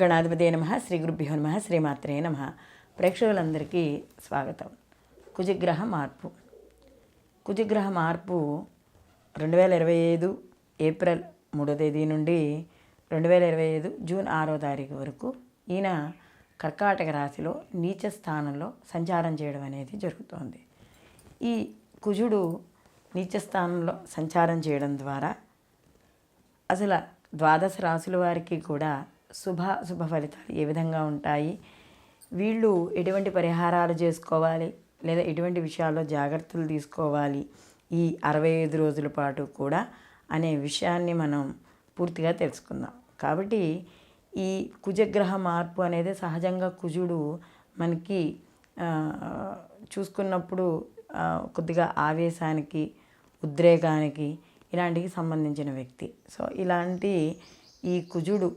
శ్రీగణాధిపతే నమః, శ్రీ గురుభ్యో నమః, శ్రీమాత్రే నమః. ప్రేక్షకులందరికీ స్వాగతం. కుజగ్రహ మార్పు. కుజగ్రహ మార్పు 2025 ఏప్రిల్ 3వ తేదీ నుండి 2025 జూన్ 6వ తారీఖు వరకు ఈయన కర్కాటక రాశిలో నీచ స్థానంలో సంచారం చేయడం అనేది జరుగుతోంది. ఈ కుజుడు నీచ స్థానంలో సంచారం చేయడం ద్వారా అసలు ద్వాదశ రాశుల వారికి కూడా శుభ ఫలితాలు ఏ విధంగా ఉంటాయి, వీళ్ళు ఎటువంటి పరిహారాలు చేసుకోవాలి లేదా ఎటువంటి విషయాల్లో జాగ్రత్తలు తీసుకోవాలి ఈ 65 రోజుల పాటు కూడా అనే విషయాన్ని మనం పూర్తిగా తెలుసుకుందాం. కాబట్టి ఈ కుజగ్రహ మార్పు అనేది సహజంగా కుజుడు మనకి చూసుకున్నప్పుడు కొద్దిగా ఆవేశానికి, ఉద్రేకానికి ఇలాంటికి సంబంధించిన వ్యక్తి. సో ఇలాంటి ఈ కుజుడు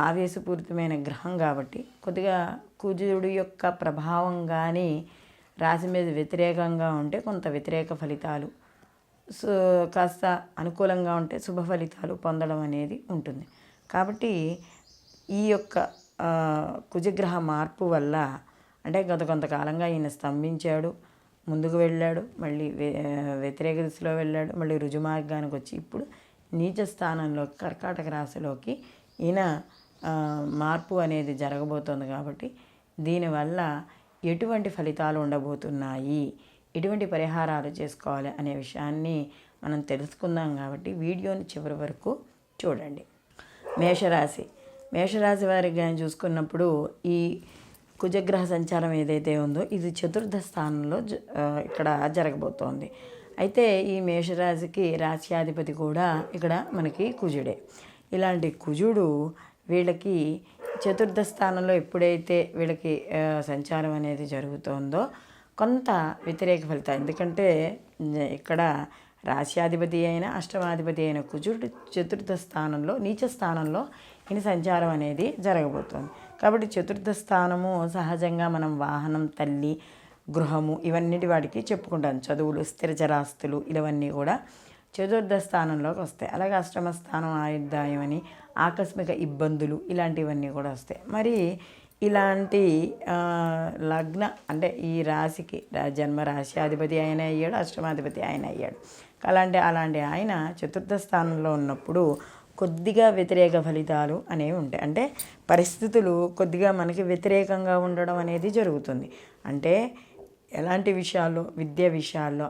ఆవేశపూరితమైన గ్రహం కాబట్టి కొద్దిగా కుజుడు యొక్క ప్రభావం కానీ రాశి మీద వ్యతిరేకంగా ఉంటే కొంత వ్యతిరేక ఫలితాలు, కాస్త అనుకూలంగా ఉంటే శుభ ఫలితాలు పొందడం అనేది ఉంటుంది. కాబట్టి ఈ యొక్క కుజగ్రహ మార్పు వల్ల అంటే గత కొంతకాలంగా ఈయన స్తంభించాడు, ముందుకు వెళ్ళాడు, మళ్ళీ వ్యతిరేక దిశలో వెళ్ళాడు, మళ్ళీ రుజుమార్గానికి వచ్చి ఇప్పుడు నీచ స్థానంలో కర్కాటక రాశిలోకి ఈయన మార్పు అనేది జరగబోతోంది. కాబట్టి దీనివల్ల ఎటువంటి ఫలితాలు ఉండబోతున్నాయి, ఎటువంటి పరిహారాలు చేసుకోవాలి అనే విషయాన్ని మనం తెలుసుకుందాం. కాబట్టి వీడియోని చివరి వరకు చూడండి. మేషరాశి వారికి కానీ చూసుకున్నప్పుడు ఈ కుజగ్రహ సంచారం ఏదైతే ఉందో ఇది చతుర్థ స్థానంలో ఇక్కడ జరగబోతోంది. అయితే ఈ మేషరాశికి రాశ్యాధిపతి కూడా ఇక్కడ మనకి కుజుడే. ఇలాంటి కుజుడు వీళ్ళకి చతుర్థ స్థానంలో ఎప్పుడైతే వీళ్ళకి సంచారం అనేది జరుగుతుందో కొంత వ్యతిరేక ఫలితాలు, ఎందుకంటే ఇక్కడ రాశ్యాధిపతి అయిన అష్టమాధిపతి అయిన కుజుడు చతుర్థ స్థానంలో నీచ స్థానంలో ఈయన సంచారం అనేది జరగబోతోంది. కాబట్టి చతుర్థ స్థానము సహజంగా మనం వాహనం, తల్లి, గృహము ఇవన్నిటి వాటికి చెప్పుకుంటాం. చదువులు, స్థిరచరాస్తులు ఇవన్నీ కూడా చతుర్థ స్థానంలోకి వస్తాయి. అలాగే అష్టమ స్థానం ఆయుర్దాయం అని, ఆకస్మిక ఇబ్బందులు ఇలాంటివన్నీ కూడా వస్తాయి. మరి ఇలాంటి లగ్న అంటే ఈ రాశికి జన్మ రాశ్యాధిపతి ఆయన అయ్యాడు, అష్టమాధిపతి ఆయన అయ్యాడు. అలాంటి ఆయన చతుర్థ స్థానంలో ఉన్నప్పుడు కొద్దిగా వ్యతిరేక ఫలితాలు అనేవి ఉంటాయి. అంటే పరిస్థితులు కొద్దిగా మనకి వ్యతిరేకంగా ఉండడం అనేది జరుగుతుంది. అంటే ఎలాంటి విషయాల్లో, విద్య విషయాల్లో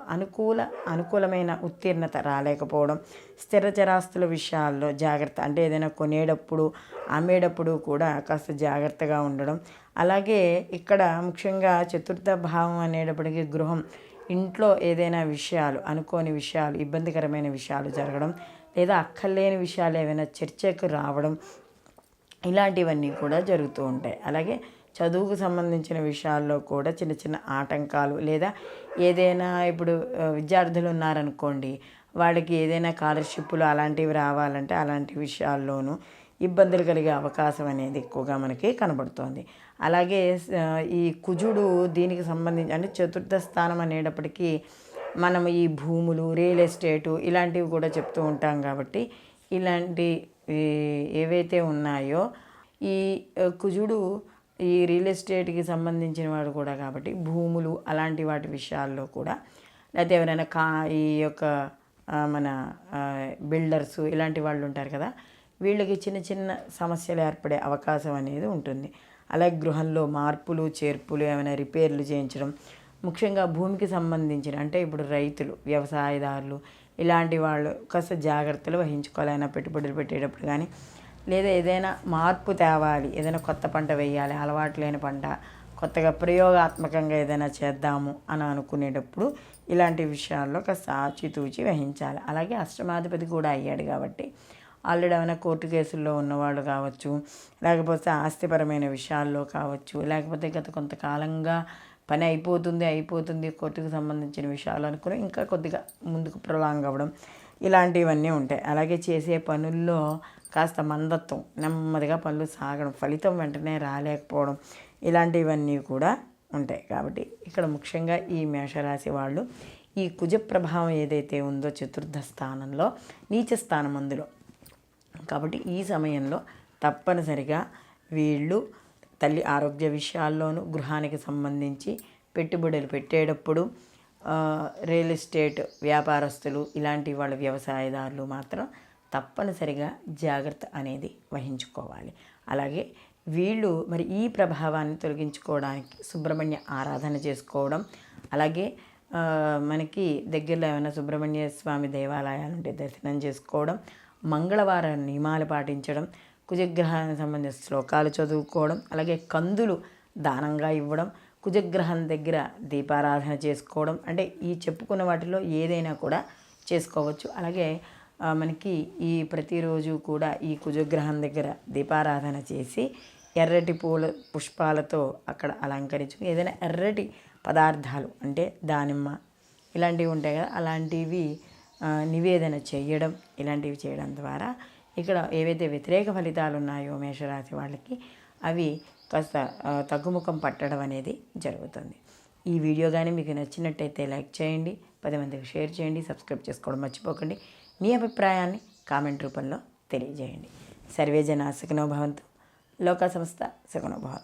అనుకూలమైన ఉత్తీర్ణత రాలేకపోవడం, స్థిరచరాస్తుల విషయాల్లో జాగ్రత్త, అంటే ఏదైనా కొనేటప్పుడు అమ్మేటప్పుడు కూడా కాస్త జాగ్రత్తగా ఉండడం. అలాగే ఇక్కడ ముఖ్యంగా చతుర్థ భావం అనేటప్పటికీ గృహం, ఇంట్లో ఏదైనా విషయాలు, అనుకోని విషయాలు, ఇబ్బందికరమైన విషయాలు జరగడం లేదా అక్కర్లేని విషయాలు ఏవైనా చర్చకు రావడం ఇలాంటివన్నీ కూడా జరుగుతూ ఉంటాయి. అలాగే చదువుకు సంబంధించిన విషయాల్లో కూడా చిన్న చిన్న ఆటంకాలు లేదా ఏదైనా ఇప్పుడు విద్యార్థులు ఉన్నారనుకోండి, వాళ్ళకి ఏదైనా స్కాలర్షిప్లు అలాంటివి రావాలంటే అలాంటి విషయాల్లోనూ ఇబ్బందులు కలిగే అవకాశం అనేది ఎక్కువగా మనకి కనబడుతోంది. అలాగే ఈ కుజుడు దీనికి సంబంధించి అంటే చతుర్థ స్థానం అనేటప్పటికీ మనం ఈ భూములు, రియల్ ఎస్టేటు ఇలాంటివి కూడా చెప్తూ ఉంటాం. కాబట్టి ఇలాంటి ఏవైతే ఉన్నాయో ఈ కుజుడు ఈ రియల్ ఎస్టేట్కి సంబంధించిన వాడు కూడా కాబట్టి భూములు అలాంటి వాటి విషయాల్లో కూడా, లేకపోతే ఎవరైనా ఈ యొక్క మన బిల్డర్స్ ఇలాంటి వాళ్ళు ఉంటారు కదా, వీళ్ళకి చిన్న చిన్న సమస్యలు ఏర్పడే అవకాశం అనేది ఉంటుంది. అలాగే గృహంలో మార్పులు, చేర్పులు, ఏమైనా రిపేర్లు చేయించడం, ముఖ్యంగా భూమికి సంబంధించిన అంటే ఇప్పుడు రైతులు, వ్యవసాయదారులు ఇలాంటి వాళ్ళు కాస్త జాగ్రత్తలు వహించుకోవాలైనా పెట్టుబడులు పెట్టేటప్పుడు కానీ, లేదా ఏదైనా మార్పు తేవాలి, ఏదైనా కొత్త పంట వేయాలి, అలవాటు లేని పంట, కొత్తగా ప్రయోగాత్మకంగా ఏదైనా చేద్దాము అని అనుకునేటప్పుడు ఇలాంటి విషయాల్లో కాస్త ఆచితూచి వహించాలి. అలాగే అష్టమాధిపతి కూడా అయ్యాడు కాబట్టి ఆల్రెడీ ఏమైనా కోర్టు కేసుల్లో ఉన్నవాళ్ళు కావచ్చు, లేకపోతే ఆస్తిపరమైన విషయాల్లో కావచ్చు, లేకపోతే గత కొంతకాలంగా పని అయిపోతుంది కోర్టుకు సంబంధించిన విషయాలు అనుకుని ఇంకా కొద్దిగా ముందుకు ప్రొలాంగ్ అవ్వడం ఇలాంటివన్నీ ఉంటాయి. అలాగే చేసే పనుల్లో కాస్త మందత్వం, నెమ్మదిగా పనులు సాగడం, ఫలితం వెంటనే రాలేకపోవడం ఇలాంటివన్నీ కూడా ఉంటాయి. కాబట్టి ఇక్కడ ముఖ్యంగా ఈ మేషరాశి వాళ్ళు ఈ కుజ ప్రభావం ఏదైతే ఉందో చతుర్థ స్థానంలో నీచ స్థానం అందులో, కాబట్టి ఈ సమయంలో తప్పనిసరిగా వీళ్ళు తల్లి ఆరోగ్య విషయాల్లోనూ గృహానికి సంబంధించి పెట్టుబడులు పెట్టేటప్పుడు రియల్ ఎస్టేట్ వ్యాపారస్తులు ఇలాంటి వాళ్ళ వ్యవసాయదారులు మాత్రం తప్పనిసరిగా జాగ్రత్త అనేది వహించుకోవాలి. అలాగే వీళ్ళు మరి ఈ ప్రభావాన్ని తొలగించుకోవడానికి సుబ్రహ్మణ్య ఆరాధన చేసుకోవడం, అలాగే మనకి దగ్గరలో ఏమైనా సుబ్రహ్మణ్య స్వామి దేవాలయాలు ఉంటే దర్శనం చేసుకోవడం, మంగళవారం నియమాలు పాటించడం, కుజగ్రహానికి సంబంధించిన శ్లోకాలు చదువుకోవడం, అలాగే కందులు దానంగా ఇవ్వడం, కుజగ్రహం దగ్గర దీపారాధన చేసుకోవడం, అంటే ఈ చెప్పుకున్న వాటిలో ఏదైనా కూడా చేసుకోవచ్చు. అలాగే మనకి ఈ ప్రతిరోజు కూడా ఈ కుజగ్రహం దగ్గర దీపారాధన చేసి ఎర్రటి పుష్పాలతో అక్కడ అలంకరించు, ఏదైనా ఎర్రటి పదార్థాలు అంటే దానిమ్మ ఇలాంటివి ఉంటాయి కదా, అలాంటివి నివేదన చేయడం, ఇలాంటివి చేయడం ద్వారా ఇక్కడ ఏవైతే వ్యతిరేక ఫలితాలు ఉన్నాయో మేషరాశి వాళ్ళకి అవి కాస్త తగ్గుముఖం పట్టడం అనేది జరుగుతుంది. ఈ వీడియో కానీ మీకు నచ్చినట్టయితే లైక్ చేయండి, 10 మందికి షేర్ చేయండి, సబ్స్క్రైబ్ చేసుకోవడం మర్చిపోకండి. మీ అభిప్రాయాన్ని కామెంట్ రూపంలో తెలియజేయండి. సర్వే జనా సుఖినో భవంతు, లోకా సమస్త సుఖినో భవంతు.